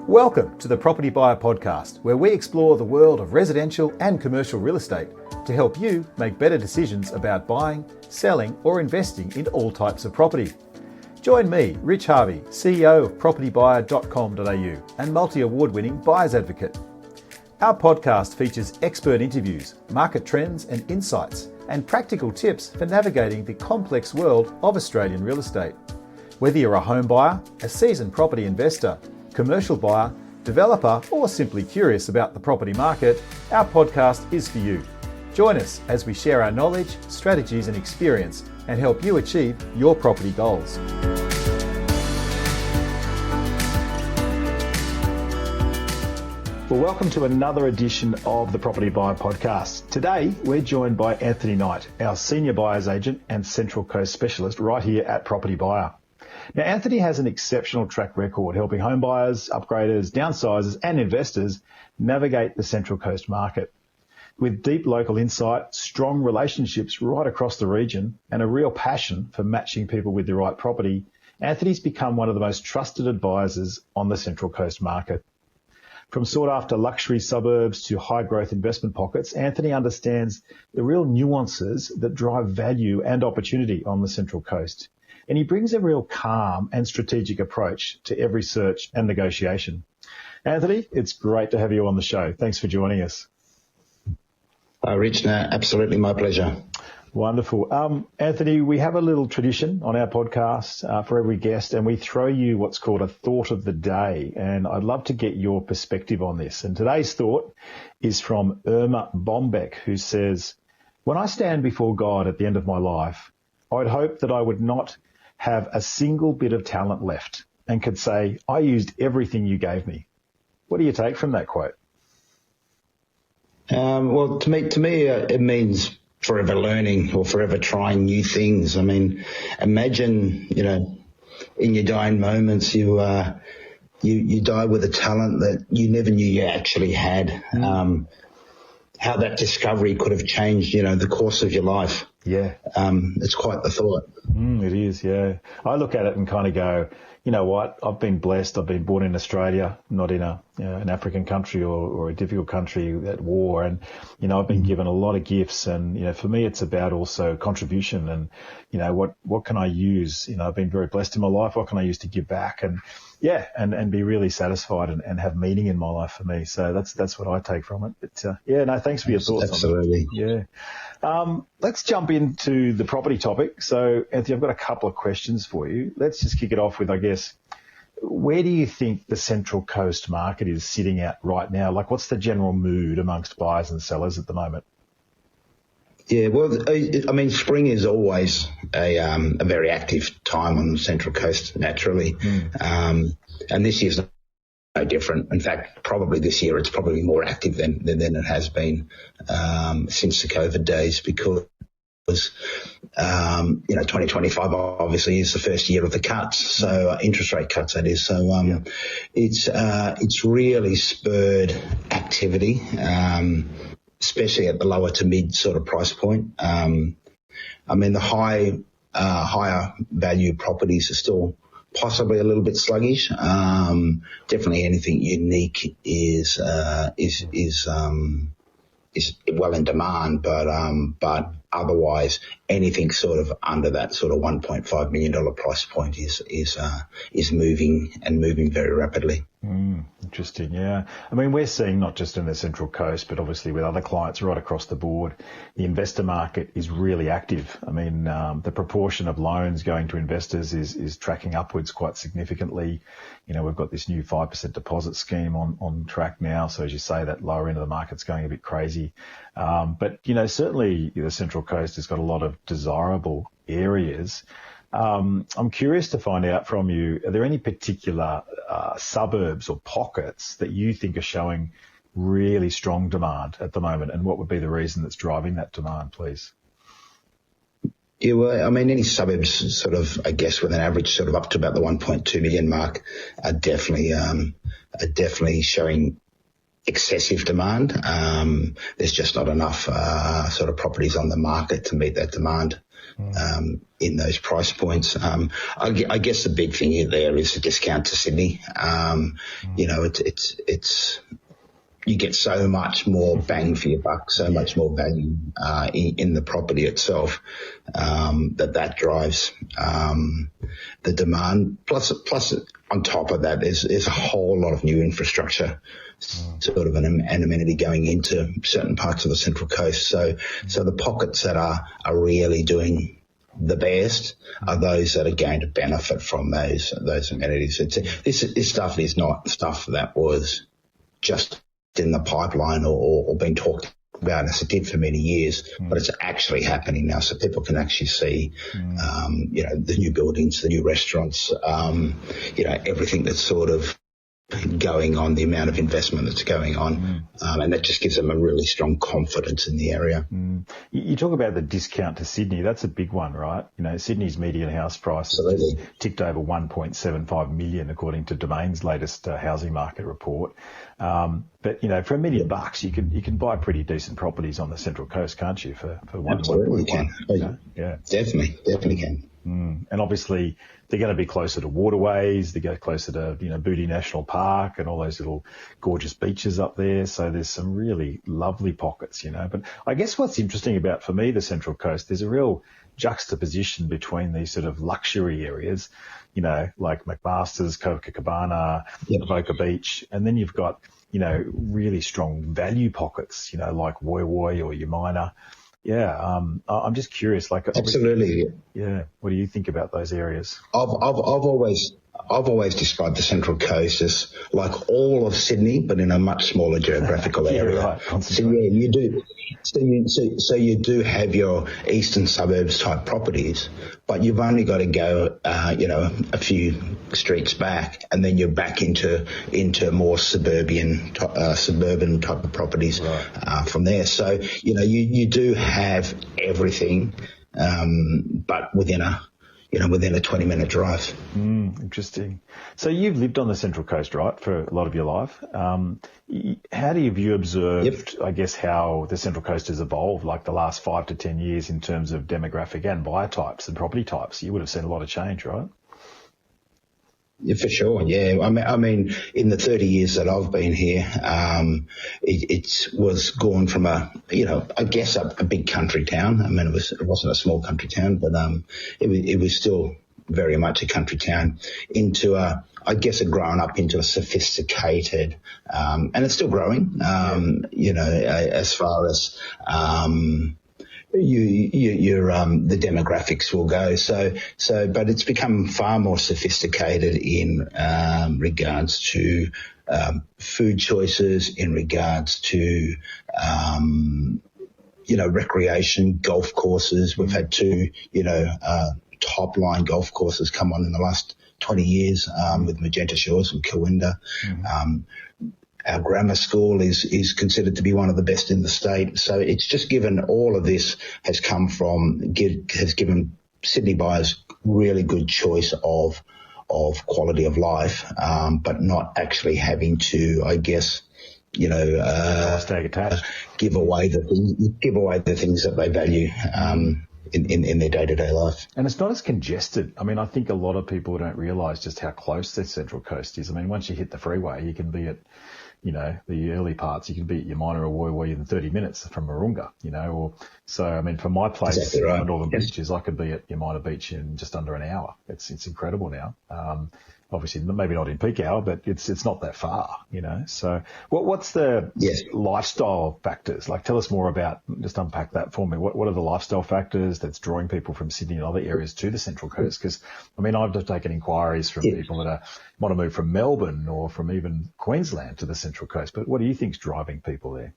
Welcome to the Property Buyer podcast, where we explore the world of residential and commercial real estate to help you make better decisions about buying, selling, or investing in all types of property. Join me, Rich Harvey, CEO of propertybuyer.com.au and multi-award-winning buyer's advocate. Our podcast features expert interviews, market trends and insights, and practical tips for navigating the complex world of Australian real estate. Whether you're a home buyer, a seasoned property investor, commercial buyer, developer, or simply curious about the property market, our podcast is for you. Join us as we share our knowledge, strategies and experience and help you achieve your property goals. Well, welcome to another edition of the Property Buyer podcast. Today, we're joined by Anthony Knight, our senior buyer's agent and Central Coast specialist right here at Property Buyer. Now, Anthony has an exceptional track record helping home buyers, upgraders, downsizers and investors navigate the Central Coast market. With deep local insight, strong relationships right across the region and a real passion for matching people with the right property, Anthony's become one of the most trusted advisors on the Central Coast market. From sought-after luxury suburbs to high-growth investment pockets, Anthony understands the real nuances that drive value and opportunity on the Central Coast. And he brings a real calm and strategic approach to every search and negotiation. Anthony, it's great to have you on the show. Thanks for joining us. Rich, absolutely my pleasure. Wonderful. Anthony, we have a little tradition on our podcast for every guest, and we throw you what's called a thought of the day. And I'd love to get your perspective on this. And today's thought is from Irma Bombeck, who says, "When I stand before God at the end of my life, I'd hope that I would not have a single bit of talent left and could say, I used everything you gave me." What do you take from that quote? Well, to me, it means forever learning or forever trying new things. I mean, imagine, in your dying moments, you die with a talent that you never knew you actually had. How that discovery could have changed, the course of your life. Yeah. It's quite the thought. It is, yeah. I look at it and kind of go, you know what, I've been blessed. I've been born in Australia, not in an African country or a difficult country at war. And, I've been given a lot of gifts. And, for me, it's about also contribution and, what can I use? I've been very blessed in my life. What can I use to give back? And yeah, and be really satisfied and have meaning in my life for me. So that's what I take from it. But thanks for your thoughts. Absolutely. On it. Yeah. Let's jump into the property topic. So, Anthony, I've got a couple of questions for you. Let's just kick it off with, I guess, where do you think the Central Coast market is sitting at right now? Like, what's the general mood amongst buyers and sellers at the moment? Yeah, well, I mean, spring is always a very active time on the Central Coast, naturally. And this year's no different. In fact, probably this year it's probably more active than it has been since the COVID days, because 2025 obviously is the first year of the cuts, so interest rate cuts, that is. So it's really spurred activity, especially at the lower to mid sort of price point. I mean, the higher value properties are still possibly a little bit sluggish. Definitely anything unique is well in demand, but otherwise anything sort of under that sort of $1.5 million price point is moving very rapidly. Interesting, yeah. I mean, we're seeing not just in the Central Coast, but obviously with other clients right across the board, the investor market is really active. I mean, the proportion of loans going to investors is tracking upwards quite significantly. We've got this new 5% deposit scheme on track now. So as you say, that lower end of the market's going a bit crazy. But, certainly the Central Coast has got a lot of desirable areas. I'm curious to find out from you, are there any particular suburbs or pockets that you think are showing really strong demand at the moment, and what would be the reason that's driving that demand, please? Yeah, well, I mean, any suburbs sort of, I guess, with an average sort of up to about the 1.2 million mark are definitely showing excessive demand. There's just not enough sort of properties on the market to meet that demand. in those price points. I guess the big thing there is the discount to Sydney. You know, it's you get so much more bang for your buck, so much more value in the property itself, that drives the demand. Plus on top of that, there's a whole lot of new infrastructure, sort of an amenity going into certain parts of the Central Coast. So the pockets that are really doing the best are those that are going to benefit from those amenities. This stuff is not stuff that was just in the pipeline or been talked about as it did for many years, but it's actually happening now. So people can actually see, you know, the new buildings, the new restaurants, you know, everything that's sort of going on, the amount of investment that's going on, and that just gives them a really strong confidence in the area. You talk about the discount to Sydney. That's a big one, right? You know, Sydney's median house price has ticked over 1.75 million, according to Domain's latest housing market report. But, you know, for $1 million, you can buy pretty decent properties on the Central Coast, can't you? For Absolutely can. Yeah, Definitely can. And obviously they're going to be closer to waterways, they go closer to, you know, Booty National Park and all those little gorgeous beaches up there. So there's some really lovely pockets, you know. But I guess what's interesting about, for me, the Central Coast, there's a real juxtaposition between these sort of luxury areas, you know, like McMaster's, Copacabana, Avoca Beach, and then you've got, you know, really strong value pockets, you know, like Woy Woy or Yamina. Yeah, I'm just curious. Like, absolutely. Yeah. What do you think about those areas? I've always described the Central Coast as like all of Sydney, but in a much smaller geographical area. Right. So yeah, you do. So you do have your eastern suburbs type properties, but you've only got to go, you know, a few streets back, and then you're back into more suburban type of properties from there. So you know, you do have everything, but within a 20-minute drive. Interesting. So you've lived on the Central Coast, right, for a lot of your life. How have you observed, I guess, how the Central Coast has evolved, like the last 5 to 10 years in terms of demographic and buyer types and property types? You would have seen a lot of change, right? Yeah, for sure. Yeah, I mean, in the 30 years that I've been here, it was gone from a big country town. I mean, it wasn't a small country town, but it was still very much a country town into growing up into a sophisticated, and it's still growing. You know, as far as the demographics will go. But it's become far more sophisticated in regards to food choices, in regards to recreation, golf courses. We've had 2 top line golf courses come on in the last 20 years with Magenta Shores and Cowinda. Our grammar school is considered to be one of the best in the state. So it's just given, all of this has given Sydney buyers really good choice of quality of life, but not actually having to, I guess, give away the things that they value in their day-to-day life. And it's not as congested. I mean, I think a lot of people don't realise just how close the Central Coast is. I mean, once you hit the freeway, you can be at, you know, the early parts, you can be at Yamina or Woy Woy in 30 minutes from Marunga, you know, or so. I mean, from my place exactly right. on the Northern Beaches, I could be at Yamina Beach in just under an hour. It's incredible now. Obviously, maybe not in peak hour, but it's not that far, you know. So, what's the lifestyle factors? Like, tell us more about. Just unpack that for me. What are the lifestyle factors that's drawing people from Sydney and other areas to the Central Coast? Because, I mean, I've just taken inquiries from people that want to move from Melbourne or from even Queensland to the Central Coast. But what do you think's driving people there?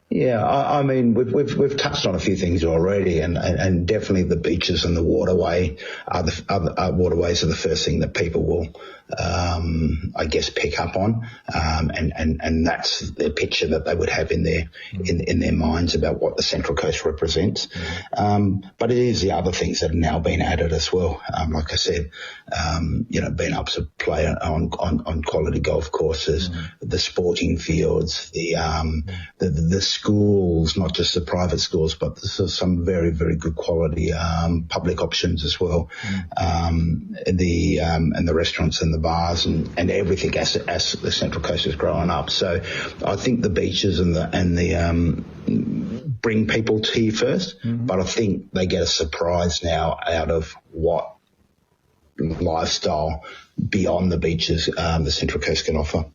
Yeah, I mean, we've touched on a few things already, and definitely the beaches and the waterways are the first thing that people will I guess, pick up on, and that's the picture that they would have in their minds about what the Central Coast represents. But it is the other things that have now been added as well. Like I said, being able to play on quality golf courses, the sporting fields, the schools, not just the private schools, but there's some very, very good quality public options as well. And the restaurants and the bars and everything as the Central Coast is growing up. So I think the beaches and the bring people to you first, but I think they get a surprise now out of what lifestyle beyond the beaches the Central Coast can offer.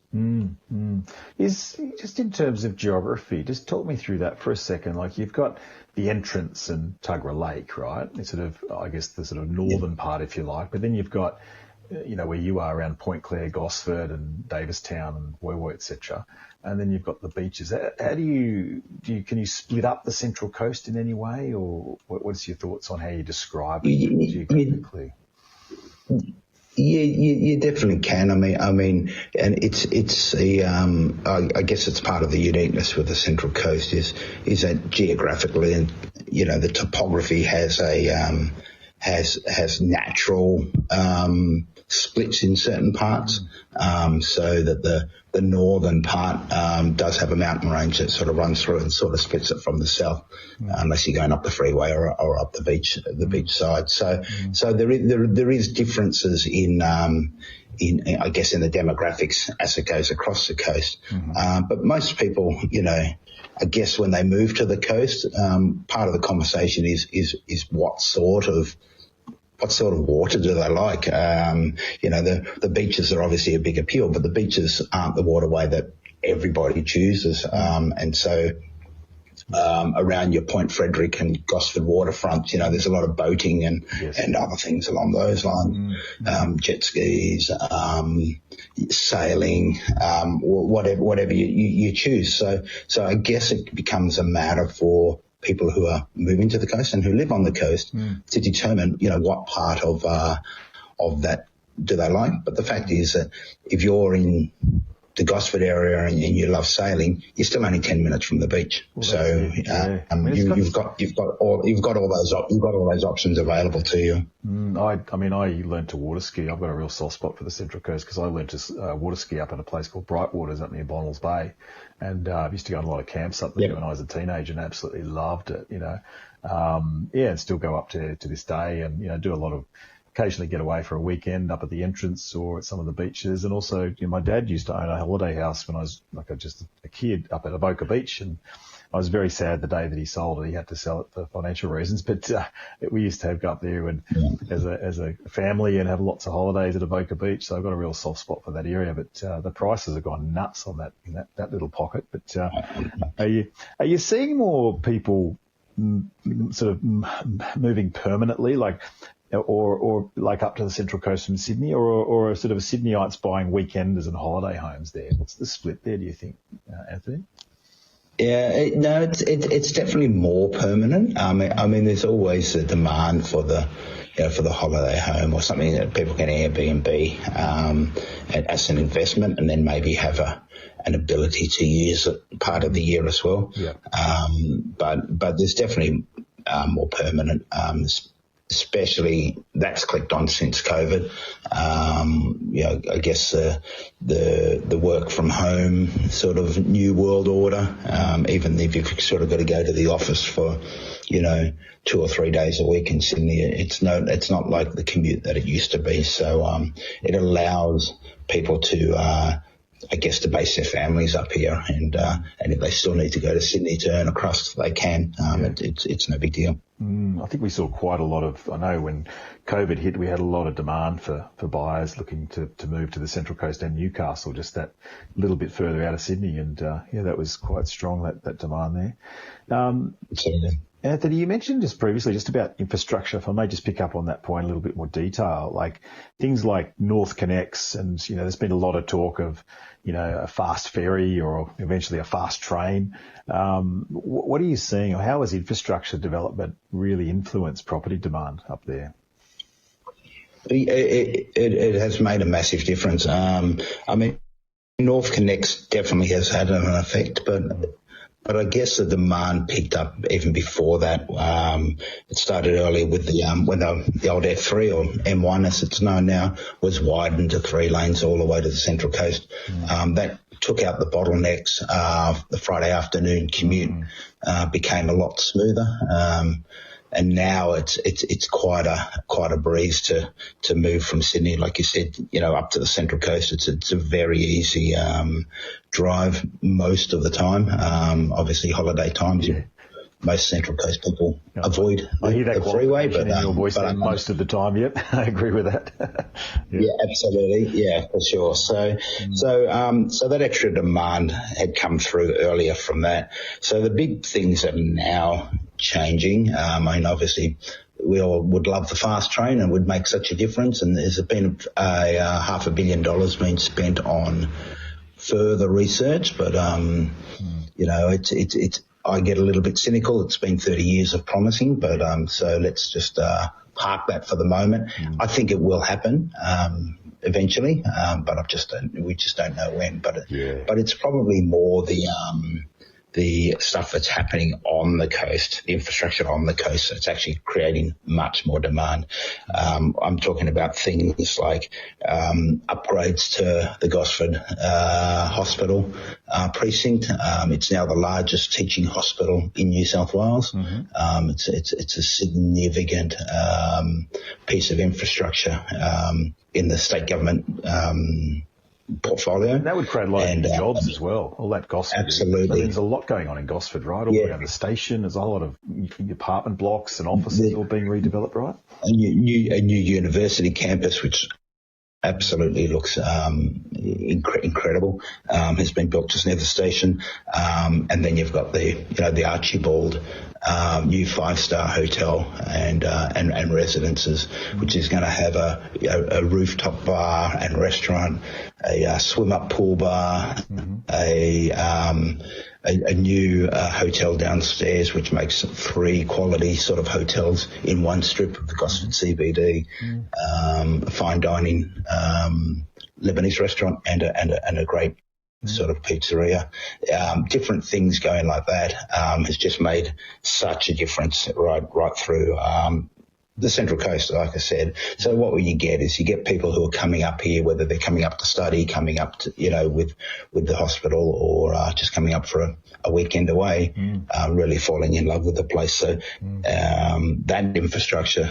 Is just in terms of geography, just talk me through that for a second. Like, you've got the entrance and Tuggerah Lake, right? It's sort of, I guess, the sort of northern part, if you like, but then you've got, where you are around Point Clare, Gosford and Davistown and Woiwoi, etc. And then you've got the beaches. How can you split up the Central Coast in any way, or what's your thoughts on how you describe it geographically? Yeah, you definitely can. I mean, and it's I guess it's part of the uniqueness with the Central Coast is that geographically, and the topography has natural splits in certain parts, so that the northern part does have a mountain range that sort of runs through and sort of splits it from the south, unless you're going up the freeway or up the beach side. So there is differences in I guess in the demographics as it goes across the coast. But most people, I guess when they move to the coast, part of the conversation is what sort of water do they like? The beaches are obviously a big appeal, but the beaches aren't the waterway that everybody chooses. And so around your Point Frederick and Gosford waterfront, there's a lot of boating and other things along those lines, jet skis, sailing, whatever you choose. So I guess it becomes a matter for people who are moving to the coast and who live on the coast to determine, what part of that do they like. But the fact is that if you're in the Gosford area and you love sailing, you're still only 10 minutes from the beach. Well, so you've got all those options available to you. I learned to water ski. I've got a real soft spot for the Central Coast because I learned to water ski up at a place called Brightwaters up near Bonnells Bay, and I used to go on a lot of camps up there when I was a teenager and absolutely loved it. And still go up to this day, and do a lot of. Occasionally get away for a weekend up at the entrance or at some of the beaches. And also, my dad used to own a holiday house when I was just a kid up at Avoca Beach, and I was very sad the day that he sold it. He had to sell it for financial reasons, but we used to go up there and as a family and have lots of holidays at Avoca Beach. So I've got a real soft spot for that area, but the prices have gone nuts on that in that little pocket. But are you seeing more people sort of moving permanently, or like up to the Central Coast from Sydney, or sort of Sydneyites buying weekenders and holiday homes there? What's the split there, do you think, Anthony? Yeah, it's definitely more permanent. I mean, there's always a demand for the holiday home or something that people can Airbnb as an investment, and then maybe have an ability to use it part of the year as well. Yeah. But there's definitely more permanent. Especially that's clicked on since COVID. I guess the work from home sort of new world order. Even if you've sort of got to go to the office for, 2 or 3 days a week in Sydney, it's not like the commute that it used to be. So it allows people to to base their families up here, and if they still need to go to Sydney to earn a crust, they can. It's no big deal. I think we saw quite a lot of, I know when COVID hit, we had a lot of demand for buyers looking to move to the Central Coast and Newcastle, just that little bit further out of Sydney. And that was quite strong, that demand there. Absolutely. Anthony, you mentioned just previously just about infrastructure. If I may just pick up on that point in a little bit more detail, like things like North Connects, and there's been a lot of talk of a fast ferry or eventually a fast train. What are you seeing, or how has infrastructure development really influenced property demand up there? It has made a massive difference. I mean, North Connects definitely has had an effect, but I guess the demand picked up even before that. It started earlier with when the old F3 or M1 as it's known now was widened to 3 lanes all the way to the Central Coast. That took out the bottlenecks. The Friday afternoon commute became a lot smoother. And now it's quite a breeze to move from Sydney, like you said, up to the Central Coast. It's a very easy drive most of the time. Obviously, holiday times. Yeah. Most Central Coast people avoid the freeway, but in your voice most of the time. Yep, I agree with that. Yeah, absolutely. Yeah, for sure. So that extra demand had come through earlier from that. So the big things that are now changing. I mean, obviously, we all would love the fast train and would make such a difference. And there's been a $500 million being spent on further research, but it's. I get a little bit cynical. It's been 30 years of promising, but so let's just park that for the moment. I think it will happen eventually, but we just don't know when. But it's probably more the stuff that's happening on the coast, the infrastructure on the coast, that's actually creating much more demand. I'm talking about things like upgrades to the Gosford Hospital precinct. It's now the largest teaching hospital in New South Wales. It's a significant piece of infrastructure in the state government portfolio. And that would create a lot of new jobs as well, all that Gosford. Absolutely. So there's a lot going on in Gosford, right? All around the station, there's a whole lot of apartment blocks and offices all being redeveloped, right? A new university campus, which absolutely looks incredible, has been built just near the station. And then you've got the Archibald new 5-star hotel and residences, which is going to have a rooftop bar and restaurant, a swim-up pool bar, a new hotel downstairs, which makes 3 quality sort of hotels in one strip of the Gosford CBD, a fine dining Lebanese restaurant and a great sort of pizzeria. Different things going like that has just made such a difference right through the Central Coast, like I said. So what you get is you get people who are coming up here, whether they're coming up to study, coming up to, with the hospital, or just coming up for a weekend away, really falling in love with the place. So that infrastructure,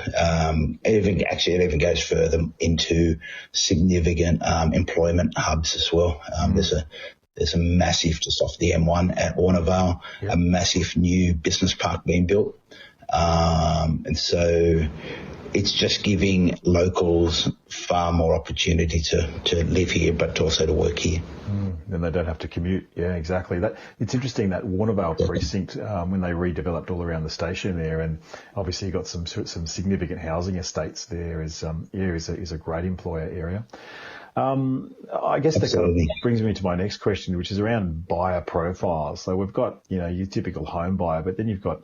it even goes further into significant employment hubs as well. There's a massive, just off the M1 at Warnervale, a massive new business park being built. And so it's just giving locals far more opportunity to live here, but also to work here. Then they don't have to commute. Yeah, exactly. It's interesting that Warnervale precinct, when they redeveloped all around the station there, and obviously you got some significant housing estates there, is a great employer area. I guess that kind of brings me to my next question, which is around buyer profiles. So we've got, your typical home buyer, but then you've got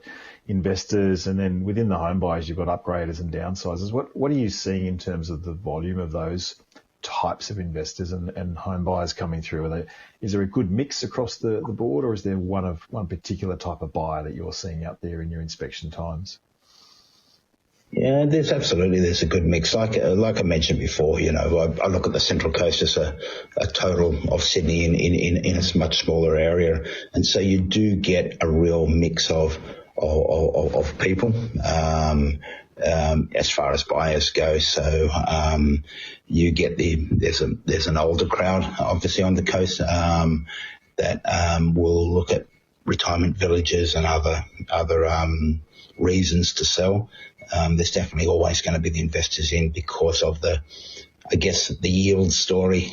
investors, and then within the home buyers, you've got upgraders and downsizers. What are you seeing in terms of the volume of those types of investors and home buyers coming through? Is there a good mix across the board, or is there one particular type of buyer that you're seeing out there in your inspection times? Yeah, there's a good mix. Like I mentioned before, I look at the Central Coast as a total of Sydney in a much smaller area, and so you do get a real mix of people as far as buyers go. So you get there's an older crowd obviously on the coast that will look at retirement villages and other reasons to sell. There's definitely always going to be the investors in because of the yield story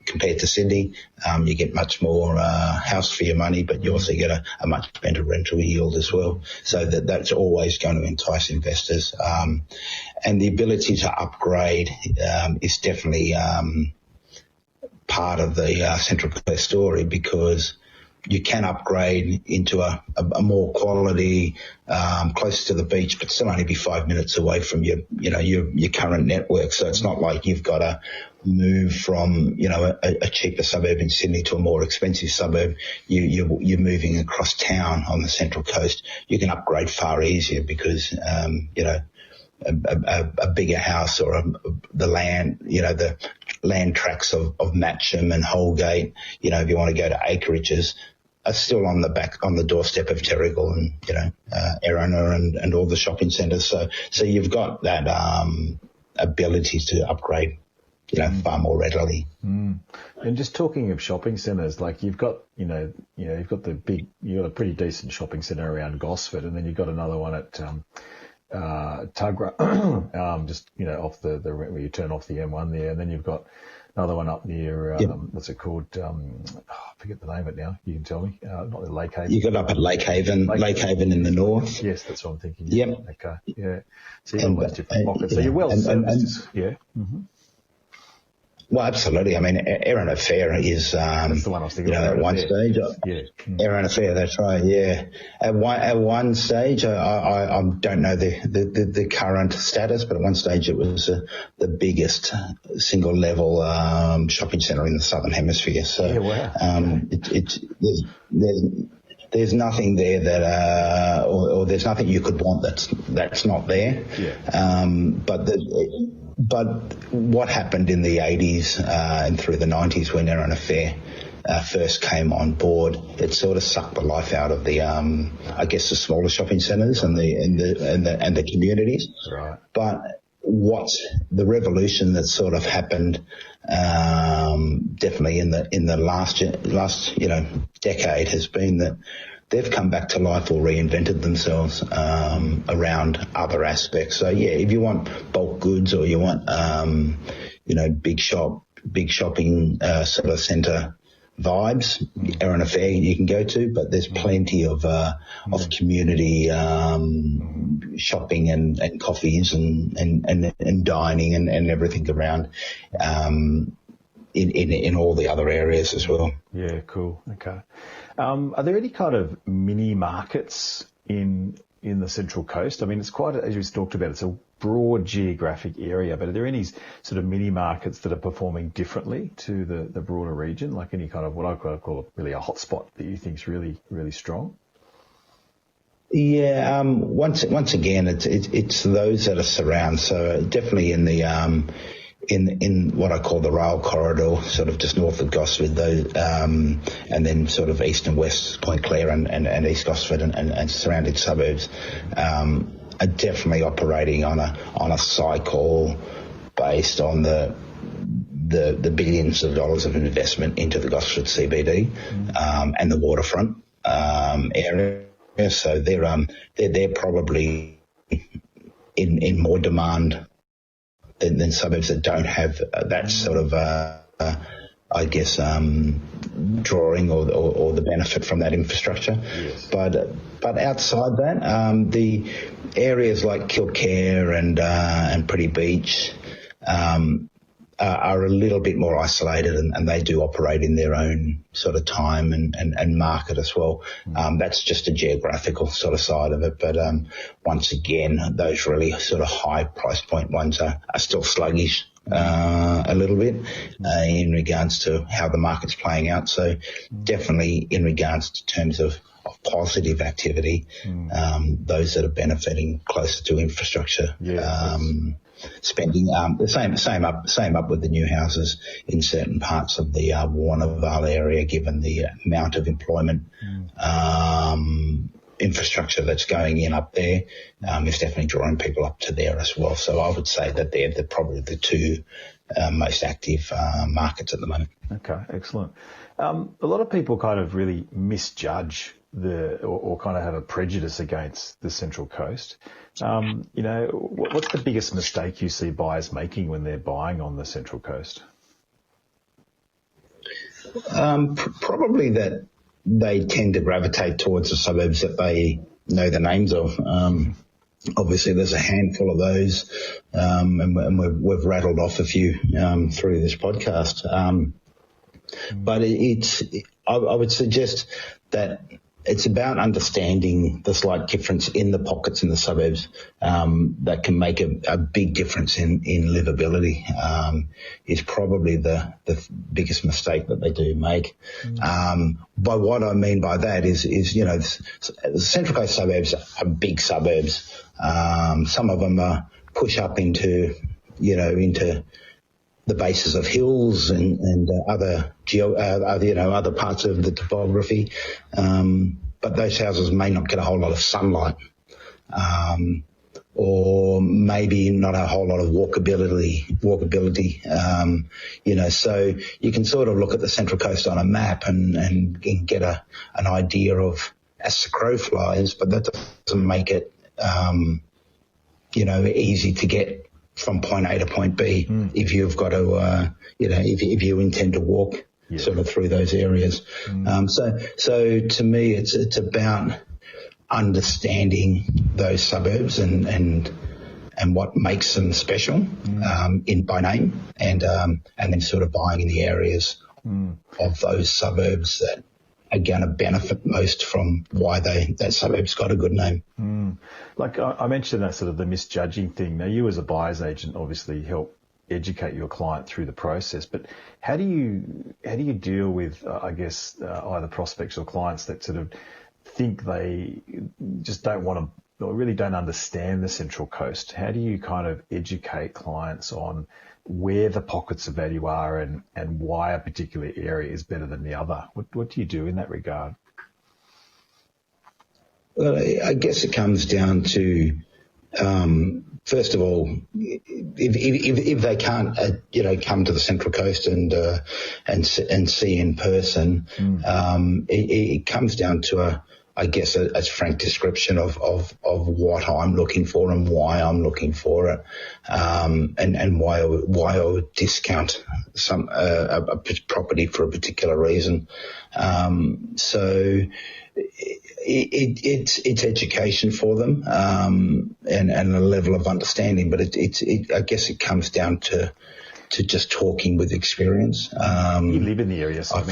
compared to Sydney. You get much more house for your money, but you also get a much better rental yield as well. So that's always going to entice investors. And the ability to upgrade is definitely part of the Central Coast story, because you can upgrade into a more quality, close to the beach, but still only be 5 minutes away from your current network. So it's not like you've got to move from, a cheaper suburb in Sydney to a more expensive suburb. You're moving across town on the Central Coast. You can upgrade far easier because, a bigger house or the land, the land tracts of Matcham and Holgate, if you want to go to acreages, are still on the doorstep of Terrigal and, Erina and all the shopping centres. So you've got that, ability to upgrade, far more readily. Mm. And just talking of shopping centres, like you've got a pretty decent shopping centre around Gosford, and then you've got another one at, Tuggerah, just, off where you turn off the M1 there. And then you've got another one up near, what's it called? I forget the name of it now. You can tell me. Not the Lake Haven. You got up at Lake Haven in the north. Yes, that's what I'm thinking. Yep. Okay. Yeah. So you've got all those different pockets. So you're well serviced. Yeah. Mm-hmm. Well, absolutely. I mean, Erina Fair is, that's the one I was thinking at one stage. Yeah. Erina Fair, that's right. Yeah. At one stage, I don't know the current status, but at one stage it was the biggest single level shopping centre in the Southern Hemisphere. So, yeah, wow. There's nothing there that, or there's nothing you could want that's not there. Yeah. But what happened in the 80s and through the 90s when Erina Fair first came on board, it sort of sucked the life out of the, the smaller shopping centres and the communities. Right. But what's the revolution that sort of happened, definitely in the last decade has been that they've come back to life or reinvented themselves around other aspects. So yeah, if you want bulk goods or you want big shopping sort of centre vibes, Erina Fair you can go to, but there's plenty of community shopping and coffees and dining and everything around in all the other areas as well. Yeah, cool. Okay. Are there any kind of mini markets in the Central Coast? I mean, it's quite, as you talked about, it's a broad geographic area, but are there any sort of mini markets that are performing differently to the broader region, like any kind of what I could call really a hotspot that you think is really, really strong? Yeah, once again, it's those that are surround. So definitely in the in what I call the rail corridor, sort of just north of Gosford, and then sort of east and west, Point Clare and East Gosford and surrounding suburbs, are definitely operating on a cycle based on the billions of dollars of investment into the Gosford CBD and the waterfront area. So they're probably in more demand than suburbs that don't have that sort of, drawing or the benefit from that infrastructure. Yes. But outside that, the areas like Kilcare and Pretty Beach are a little bit more isolated, and they do operate in their own sort of time and market as well. That's just a geographical sort of side of it. But once again, those really sort of high price point ones are still sluggish a little bit in regards to how the market's playing out. So definitely in regards to terms of positive activity, those that are benefiting closer to infrastructure. Yeah, spending the same up with the new houses in certain parts of the Warnervale area, given the amount of employment infrastructure that's going in up there, is definitely drawing people up to there as well. So I would say that they're probably the two most active markets at the moment. Okay, excellent. A lot of people kind of really misjudge or kind of have a prejudice against the Central Coast. What's the biggest mistake you see buyers making when they're buying on the Central Coast? Probably that they tend to gravitate towards the suburbs that they know the names of. Obviously, there's a handful of those, and we've rattled off a few through this podcast. But I would suggest that it's about understanding the slight difference in the pockets in the suburbs that can make a big difference in livability. Is probably the biggest mistake that they do make. By what I mean by that is the Central Coast suburbs are big suburbs. Some of them push up into the bases of hills and other parts of the topography, but those houses may not get a whole lot of sunlight, or maybe not a whole lot of walkability. So you can sort of look at the Central Coast on a map and get an idea of as the crow flies, but that doesn't make it easy to get from point A to point B if you've got to, if you intend to walk sort of through those areas. So to me, it's about understanding those suburbs and what makes them special by name, and then sort of buying in the areas of those suburbs that are going to benefit most from why that suburb's got a good name. Like I mentioned that sort of the misjudging thing. Now, you as a buyer's agent obviously help educate your client through the process, but how do you deal with, either prospects or clients that sort of think they just don't want to, or really don't understand the Central Coast? How do you kind of educate clients on where the pockets of value are and why a particular area is better than the other? What do you do in that regard? Well, I guess it comes down to, first of all, if they can't, come to the Central Coast and see in person, it comes down to a frank description of what I'm looking for and why I'm looking for it, and why I would discount a property for a particular reason. So it's education for them, and a level of understanding, but I guess it comes down to just talking with experience. You live in the area, so you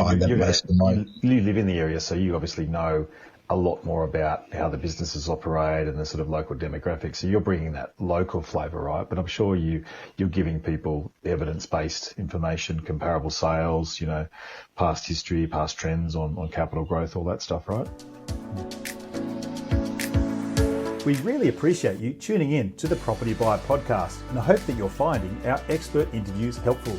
live in the area, so you obviously know a lot more about how the businesses operate and the sort of local demographics. So you're bringing that local flavour, right? But I'm sure you're giving people evidence-based information, comparable sales, past history, past trends on capital growth, all that stuff, right? We really appreciate you tuning in to the Property Buyer podcast, and I hope that you're finding our expert interviews helpful.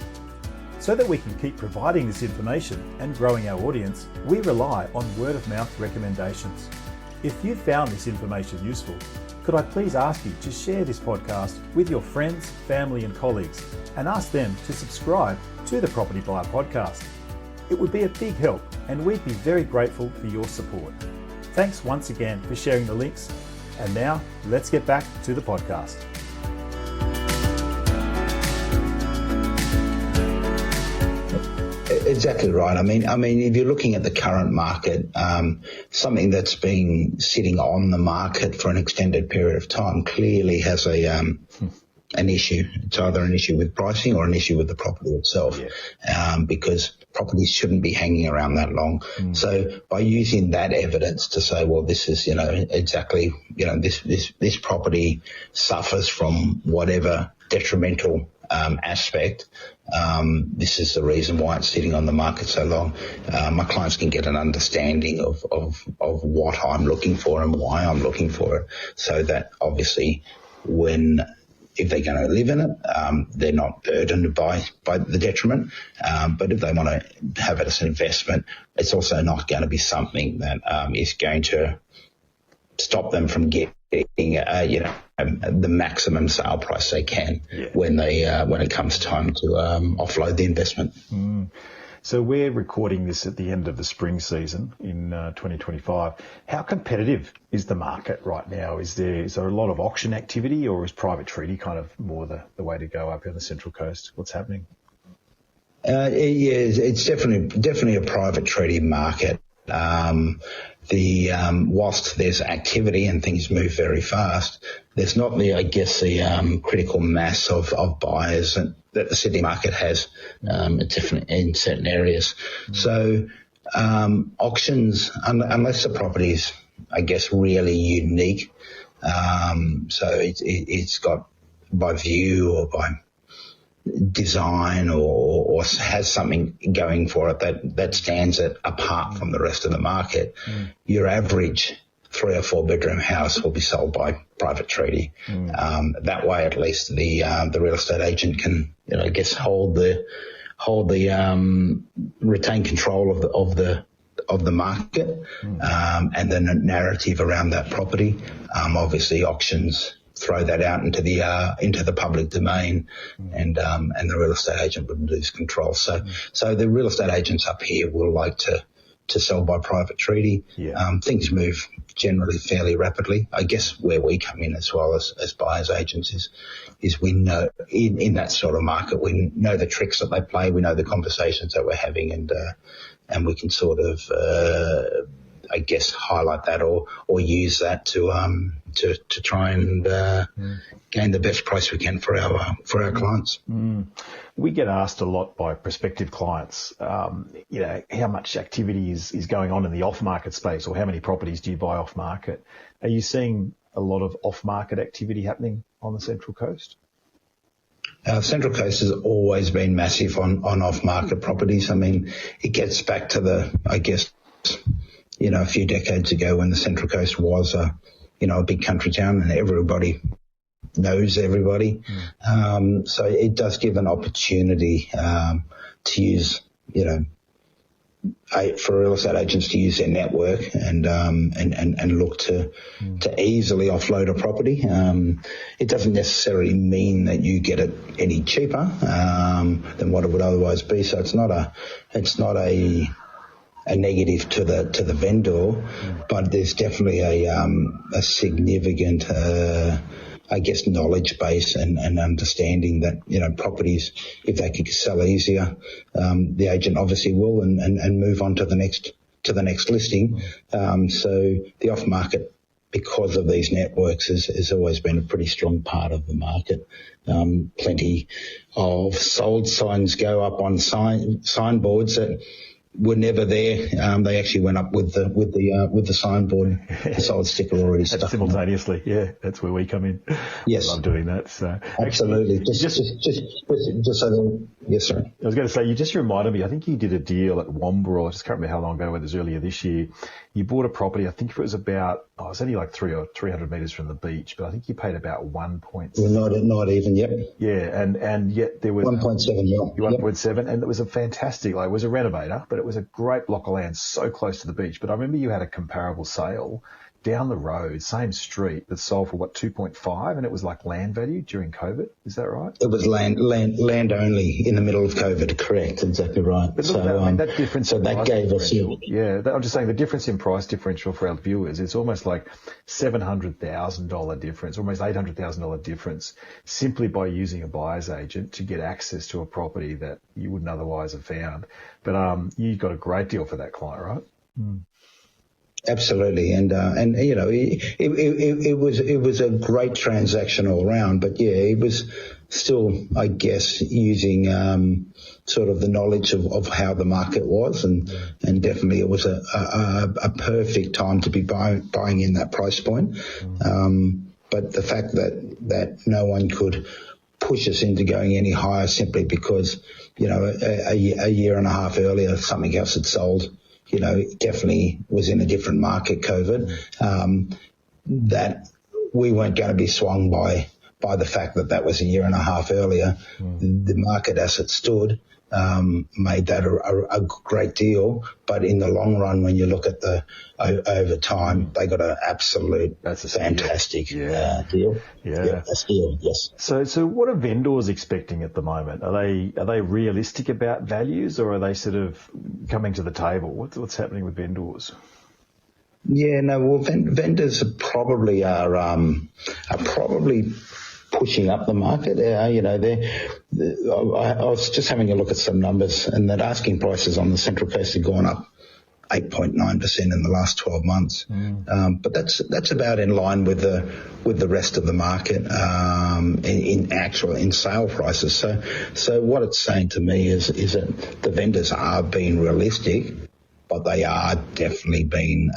So that we can keep providing this information and growing our audience, we rely on word-of-mouth recommendations. If you found this information useful, could I please ask you to share this podcast with your friends, family and colleagues, and ask them to subscribe to the Property Buyer podcast. It would be a big help, and we'd be very grateful for your support. Thanks once again for sharing the links. And now, let's get back to the podcast. Exactly right. I mean, if you're looking at the current market, something that's been sitting on the market for an extended period of time clearly has an issue. It's either an issue with pricing or an issue with the property itself, because properties shouldn't be hanging around that long. So by using that evidence to say, well, this is, exactly, this property suffers from whatever detrimental aspect, this is the reason why it's sitting on the market so long. My clients can get an understanding of what I'm looking for and why I'm looking for it, so that obviously if they're going to live in it, they're not burdened by the detriment. But if they want to have it as an investment, it's also not going to be something that is going to stop them from getting the maximum sale price they can when it comes time to offload the investment. So we're recording this at the end of the spring season in 2025. How competitive is the market right now? Is there a lot of auction activity, or is private treaty kind of more the way to go up here on the Central Coast? What's happening? It's definitely a private treaty market. whilst there's activity and things move very fast, there's not the critical mass of buyers that the Sydney market has in certain areas. So auctions, unless the property's, really unique, so it's got by view or by design or has something going for it that stands it apart from the rest of the market, your average 3 or 4 bedroom house will be sold by private treaty. That way, at least the real estate agent can, retain control of the market, and the narrative around that property. Obviously, auctions throw that out into the public domain, and the real estate agent would lose control. So the real estate agents up here will like to sell by private treaty. Things move generally fairly rapidly. I guess where we come in as well as buyers agents is we know in that sort of market, we know the tricks that they play, we know the conversations that we're having, and we can sort of highlight that or use that to try and gain the best price we can for our clients. We get asked a lot by prospective clients, how much activity is going on in the off-market space, or how many properties do you buy off-market? Are you seeing a lot of off-market activity happening on the Central Coast? Central Coast has always been massive on off-market properties. I mean, it gets back to a few decades ago when the Central Coast was a big country town and everybody knows everybody. So it does give an opportunity to use, for real estate agents to use their network and look to easily offload a property. It doesn't necessarily mean that you get it any cheaper than what it would otherwise be. So it's not a negative to the vendor, but there's definitely a significant knowledge base and understanding that, properties, if they could sell easier, the agent obviously will and move on to the next listing. So the off market, because of these networks, has always been a pretty strong part of the market. Plenty of sold signs go up on signboards that were never there. They actually went up with the signboard, the sold sticker already stuck simultaneously. Yeah, that's where we come in. Yes, I love doing that. So absolutely. Just so that, yes, sir. I was going to say, you just reminded me. I think you did a deal at Womberal. I just can't remember how long ago. Whether it was earlier this year. You bought a property. I think it was about. It was only like 300 metres from the beach, but I think you paid about 1.7. Well, not even yet. Yeah, and yet there was 1.7 mil. 1.7, and it was a fantastic. It was a renovator, but it was a great block of land so close to the beach. But I remember you had a comparable sale down the road, same street, that sold for 2.5, and it was like land value during COVID. Is that right? It was land only in the middle of COVID. Correct, exactly right. But look, that difference. So that gave us. I'm just saying the difference in price differential for our viewers. It's almost like $700,000 difference, almost $800,000 difference, simply by using a buyer's agent to get access to a property that you wouldn't otherwise have found. But you got a great deal for that client, right? Absolutely, and it was a great transaction all around. But yeah, it was still, I guess, using sort of the knowledge of how the market was, and definitely it was a perfect time to be buying in that price point. But the fact that no one could push us into going any higher simply because a year and a half earlier something else had sold. Definitely was in a different market, COVID, that we weren't going to be swung by the fact that was a year and a half earlier. The market as it stood made that a great deal. But in the long run, when you look at over time, they got an absolute fantastic deal. Yeah, that's deal. Yes. So what are vendors expecting at the moment? Are they realistic about values, or are they sort of coming to the table? What's happening with vendors? Yeah, no. Well, vendors probably are pushing up the market. I was just having a look at some numbers, and that asking prices on the Central Coast have gone up 8.9% in the last 12 months. But that's about in line with the rest of the market in sale prices. So what it's saying to me is that the vendors are being realistic, but they are definitely being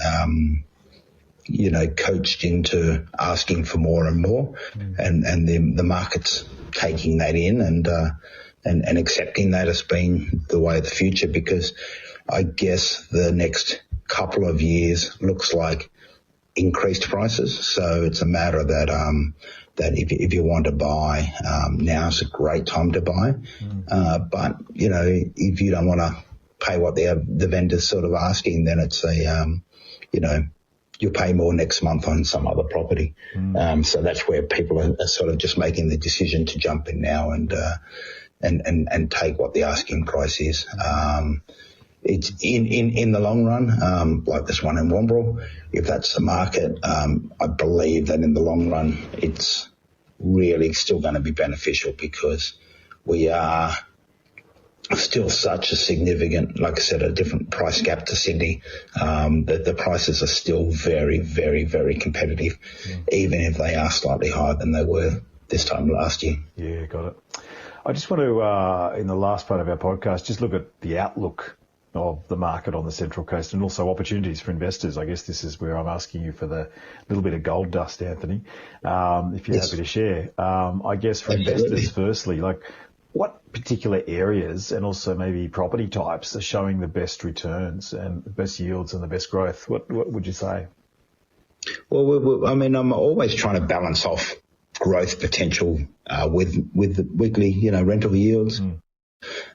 coached into asking for more and more, and the market's taking that in and accepting that as being the way of the future, because I guess the next couple of years looks like increased prices. So it's a matter that if you want to buy, now's a great time to buy. But if you don't want to pay what the vendor's sort of asking, then it's you'll pay more next month on some other property. So that's where people are sort of just making the decision to jump in now and take what the asking price is. It's in the long run, like this one in Wombrel, if that's the market, I believe that in the long run it's really still going to be beneficial, because we are still such a significant, like I said, a different price gap to Sydney. The prices are still very, very, very competitive, even if they are slightly higher than they were this time last year. Yeah, got it. I just want to, in the last part of our podcast, just look at the outlook of the market on the Central Coast and also opportunities for investors. I guess this is where I'm asking you for the little bit of gold dust, Anthony, if you're happy to share. I guess for investors, firstly, like what particular areas and also maybe property types are showing the best returns and the best yields and the best growth? What would you say? Well, I mean, I'm always trying to balance off growth potential with the weekly, rental yields.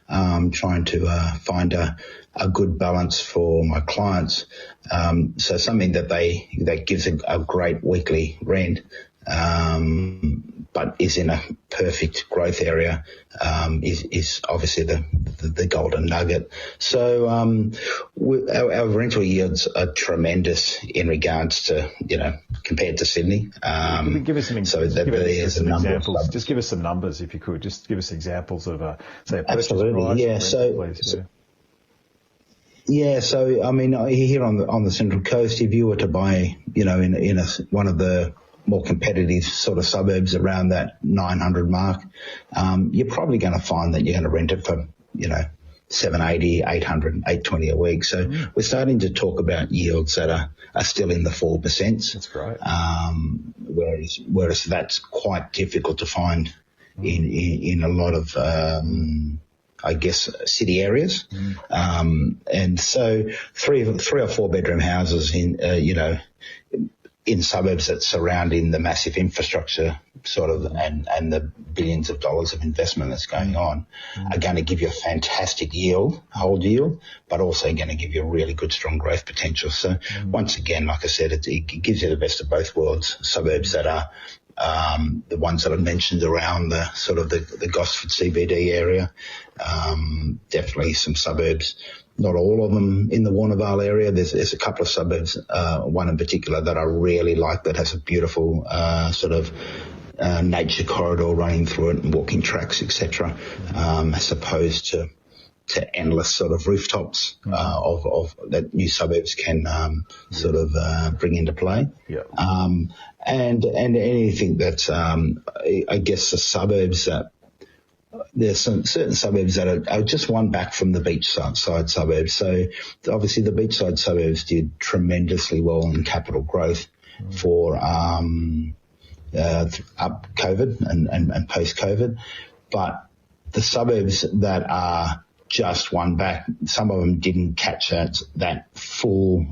Trying to find a good balance for my clients. So something that gives a great weekly rent, but is in a perfect growth area, is obviously the golden nugget. So our rental yields are tremendous in regards to, compared to Sydney. Give us some examples. Just give us some numbers if you could. Just give us examples of say a purchase price. Yeah. So I mean, here on the Central Coast, if you were to buy, in one of the more competitive sort of suburbs around that 900 mark, you're probably going to find that you're going to rent it for, 780, 800, 820 a week. So we're starting to talk about yields that are still in the 4%. That's great. Whereas that's quite difficult to find in a lot of, I guess, city areas. And so three or four bedroom houses in suburbs that surrounding the massive infrastructure sort of and the billions of dollars of investment that's going on are going to give you a fantastic hold yield, but also going to give you a really good, strong growth potential. So once again, like I said, it gives you the best of both worlds. Suburbs that are the ones that I mentioned around the sort of the Gosford CBD area, definitely some suburbs. Not all of them in the Warnervale area. There's a couple of suburbs, one in particular that I really like that has a beautiful sort of nature corridor running through it and walking tracks, etc., as opposed to endless sort of rooftops of that new suburbs can sort of bring into play. Yeah. And anything that's I guess the suburbs that. There's some certain suburbs that are just one back from the beachside suburbs. So obviously the beachside suburbs did tremendously well in capital growth for up COVID and post-COVID. But the suburbs that are just one back, some of them didn't catch that full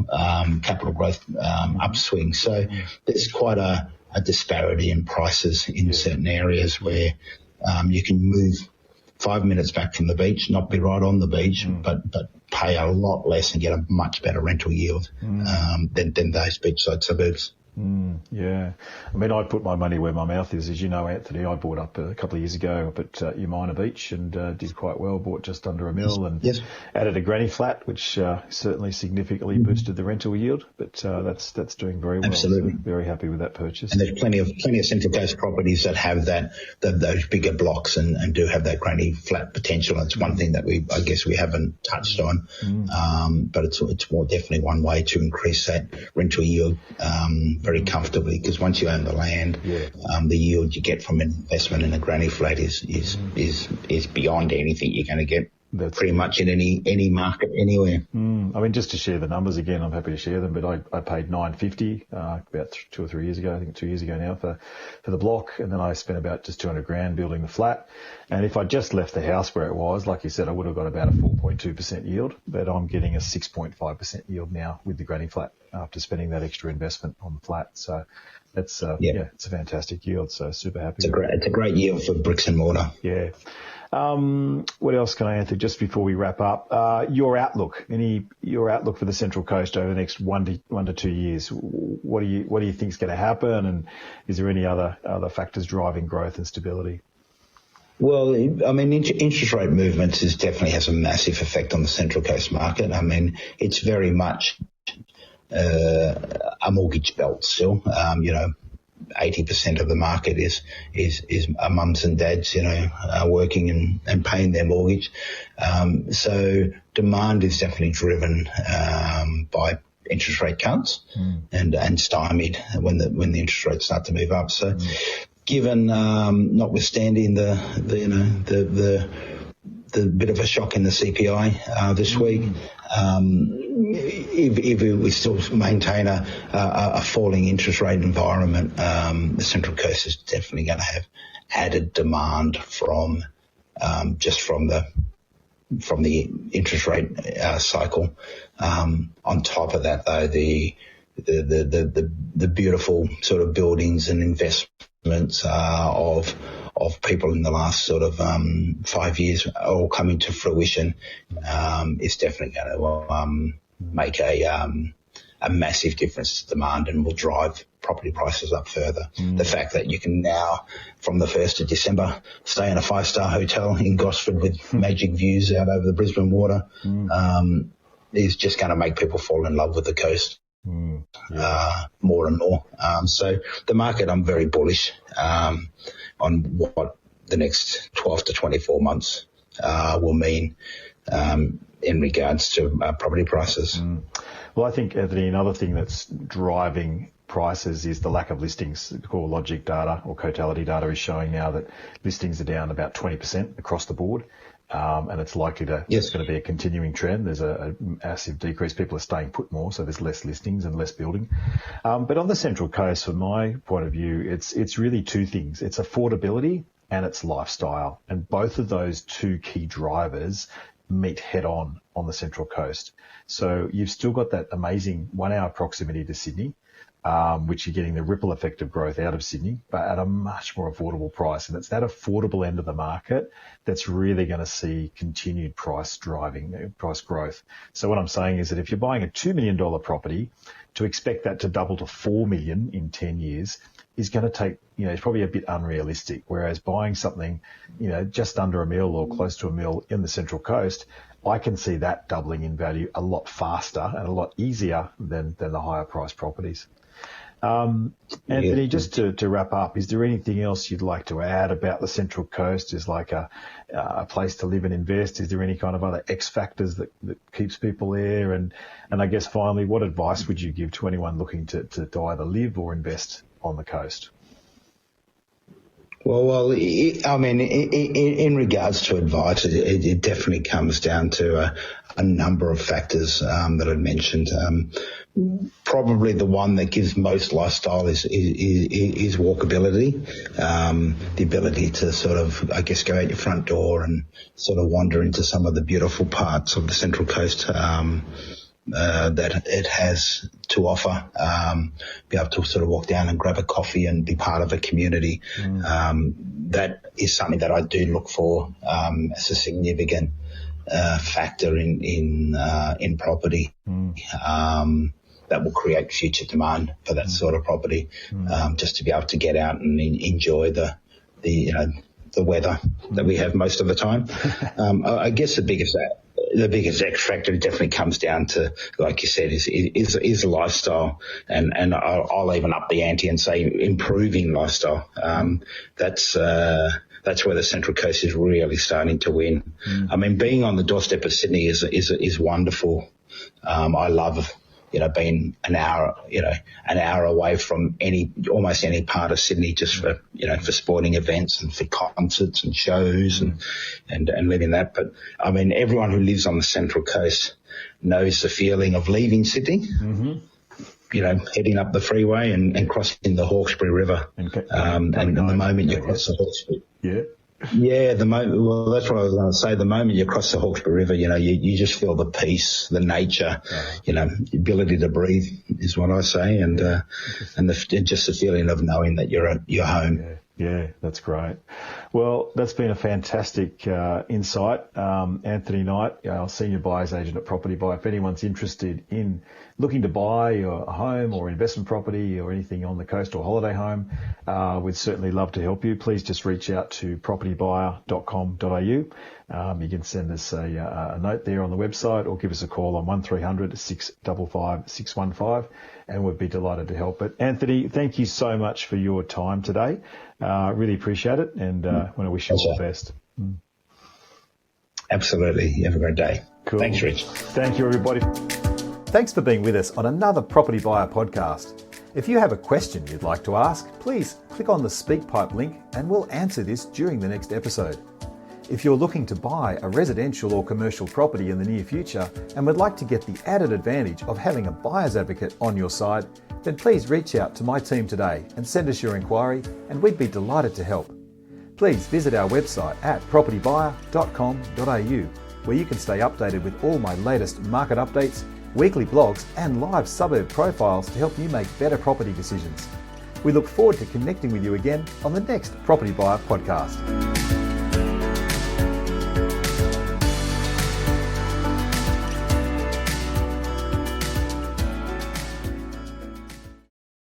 capital growth upswing. So there's quite a disparity in prices in certain areas where you can move 5 minutes back from the beach, not be right on the beach, but pay a lot less and get a much better rental yield than those beachside suburbs. Yeah. I mean, I put my money where my mouth is. As you know, Anthony, I bought up a couple of years ago up at Umina Beach and did quite well, bought just under $1 million and added a granny flat, which certainly significantly boosted the rental yield, but that's doing very well. Absolutely. So very happy with that purchase. And there's plenty of Central Coast properties that have those bigger blocks and do have that granny flat potential. It's one thing that we haven't touched on, but it's more definitely one way to increase that rental yield very comfortably, because once you own the land, the yield you get from investment in a granny flat is beyond anything you're going to get. That's pretty much in any market anywhere. I mean, just to share the numbers again, I'm happy to share them, but I paid $950 about 2 or 3 years ago, I think 2 years ago now for the block, and then I spent about just $200,000 building the flat. And if I just left the house where it was, like you said, I would have got about a 4.2% yield, but I'm getting a 6.5% yield now with the granny flat after spending that extra investment on the flat. So that's it's a fantastic yield. So super happy. It's a great yield for bricks and mortar. Yeah. What else can I answer just before we wrap up? Your outlook for the Central Coast over the next 1 to 2 years. What do you think is going to happen, and is there any other factors driving growth and stability? Well, I mean, interest rate movements definitely has a massive effect on the Central Coast market. I mean, it's very much a mortgage belt still. 80% of the market is mums and dads, working and paying their mortgage. So demand is definitely driven by interest rate cuts and stymied when the interest rates start to move up. So given notwithstanding the bit of a shock in the CPI this week, if we still maintain a falling interest rate environment, the Central Coast is definitely going to have added demand from the interest rate cycle. On top of that, though, the beautiful sort of buildings and investments of people in the last sort of 5 years all coming to fruition is definitely going to make a massive difference to demand and will drive property prices up further. The fact that you can now, from the 1st of December, stay in a 5-star hotel in Gosford with magic views out over the Brisbane water is just going to make people fall in love with the coast more and more. So the market, I'm very bullish on what the next 12 to 24 months will mean in regards to property prices. Well, I think, Anthony, another thing that's driving prices is the lack of listings. The core logic data or Cotality data is showing now that listings are down about 20% across the board. And it's likely it's going to be a continuing trend. There's a massive decrease. People are staying put more, so there's less listings and less building. But on the Central Coast, from my point of view, it's really two things. It's affordability and it's lifestyle. And both of those two key drivers meet head on the Central Coast. So you've still got that amazing 1 hour proximity to Sydney, which you're getting the ripple effect of growth out of Sydney, but at a much more affordable price. And it's that affordable end of the market that's really going to see continued price growth. So what I'm saying is that if you're buying a $2 million property, to expect that to double to $4 million in 10 years is going to take, it's probably a bit unrealistic. Whereas buying something, just under $1 million or close to $1 million in the Central Coast, I can see that doubling in value a lot faster and a lot easier than the higher priced properties. Anthony, just to wrap up, is there anything else you'd like to add about the Central Coast? Is like a place to live and invest? Is there any kind of other X factors that keeps people there? And I guess finally, what advice would you give to anyone looking to either live or invest on the coast? Well, I mean, in regards to advice, it definitely comes down to a number of factors that I mentioned. Probably the one that gives most lifestyle is walkability, the ability to sort of, I guess, go out your front door and sort of wander into some of the beautiful parts of the Central Coast that it has to offer, be able to sort of walk down and grab a coffee and be part of a community. That is something that I do look for as a significant factor in property. that will create future demand for that sort of property, just to be able to get out and enjoy the weather that we have most of the time. I guess the biggest X factor definitely comes down to, like you said, is lifestyle, and I'll even up the ante and say improving lifestyle. That's where the Central Coast is really starting to win. I mean, being on the doorstep of Sydney is wonderful. I love, being an hour away from almost any part of Sydney, just for sporting events and for concerts and shows and living that. But I mean, everyone who lives on the Central Coast knows the feeling of leaving Sydney, heading up the freeway and crossing the Hawkesbury River. And the moment you cross the Hawkesbury. Yeah, that's what I was going to say. The moment you cross the Hawkesbury River, you just feel the peace, the nature, the ability to breathe is what I say, and just the feeling of knowing that you're home. Yeah, that's great. Well, that's been a fantastic insight. Anthony Knight, our senior buyer's agent at Propertybuyer. If anyone's interested in looking to buy a home or investment property or anything on the coast or holiday home, we'd certainly love to help you. Please just reach out to propertybuyer.com.au. You can send us a note there on the website or give us a call on 1300 655 615, and we'd be delighted to help. But Anthony, thank you so much for your time today. Really appreciate it, and want to wish you all the best. Absolutely. You have a great day. Cool. Thanks, Rich. Thank you, everybody. Thanks for being with us on another Property Buyer podcast. If you have a question you'd like to ask, please click on the SpeakPipe link and we'll answer this during the next episode. If you're looking to buy a residential or commercial property in the near future and would like to get the added advantage of having a buyer's advocate on your side, then please reach out to my team today and send us your inquiry, and we'd be delighted to help. Please visit our website at propertybuyer.com.au, where you can stay updated with all my latest market updates, weekly blogs and live suburb profiles to help you make better property decisions. We look forward to connecting with you again on the next Property Buyer podcast.